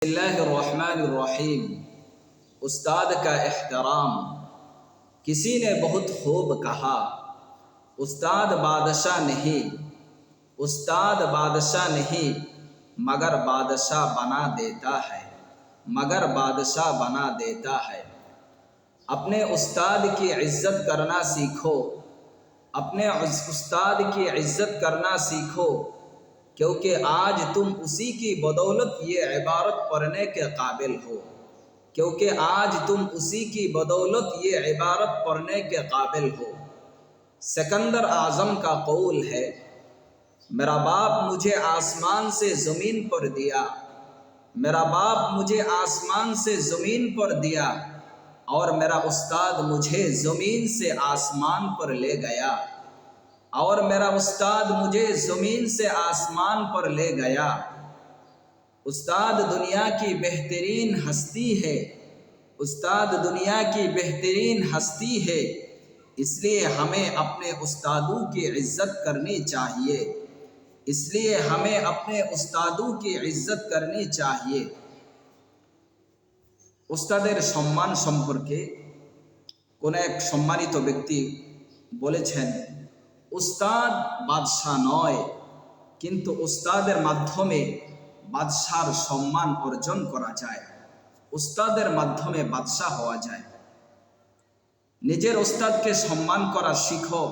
बिस्मिल्लाहिर्रहमानिर्रहीम। उस्ताद का एहतराम। किसी ने बहुत खूब कहा, उस्ताद बादशाह नहीं, उस्ताद बादशाह नहीं, मगर बादशाह बना देता है, मगर बादशाह बना देता है। अपने उस्ताद की इज़्ज़त करना सीखो, अपने उस्ताद की इज़्ज़त करना सीखो, क्योंकि आज तुम उसी की बदौलत ये इबारत पढ़ने के काबिल हो, क्योंकि आज तुम उसी की बदौलत ये इबारत पढ़ने के काबिल हो। सिकंदर आज़म का कौल है, मेरा बाप मुझे आसमान से ज़मीन पर दिया, मेरा बाप मुझे आसमान से ज़मीन पर दिया, और मेरा उस्ताद मुझे ज़मीन से आसमान पर ले गया, और मेरा उस्ताद मुझे ज़मीन से आसमान पर ले गया। उस्ताद दुनिया की बेहतरीन हस्ती है, उस्ताद दुनिया की बेहतरीन हस्ती है, इसलिए हमें अपने उस्तादों की इज़्ज़त करनी चाहिए, इसलिए हमें अपने उस्तादों की इज़्ज़त करनी चाहिए। उस्तादेर सम्मान सम्पर्के कोनो एक सम्मानित व्यक्ति बोलेছেন, उस्ताद बादशाह नय, किन्तु उस्तादेर माध्यमे बादशाहर सम्मान अर्जन करा जाए, उस्तादेर माध्यमे बादशाह हওয়া যায়। निजेर उस्तादके सम्मान करा शिखो,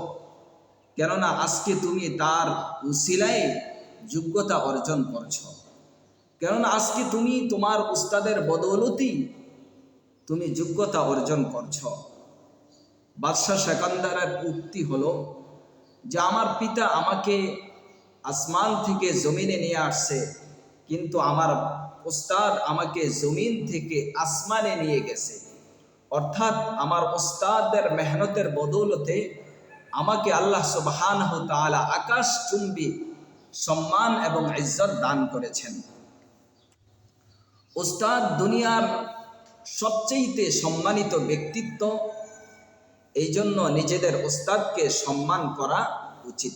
केनना आजके तुमी तार उसिलाय योग्यता अर्जन करछो, केनना आजके तुमी तोमार उस्तादेर बदौलती तुमी योग्यता अर्जन करछो। बादशाह सिकंदरेर उक्ति हलो যে আমার পিতা আমাকে আসমান থেকে জমিনে নিয়ে আসছে, কিন্তু আমার উস্তাদ আমাকে জমিন থেকে আসমানে নিয়ে গেছে। অর্থাৎ আমার উস্তাদের মেহনতের বদৌলতে আমাকে আল্লাহ সুবহানাহু ওয়া তাআলা আকাশচুম্বী সম্মান এবং ইজ্জত দান করেছেন। উস্তাদ দুনিয়ার সবচেয়ে সম্মানিত ব্যক্তিত্ব, এই জন্য নিজেদের উস্তাদকে সম্মান করা উচিত।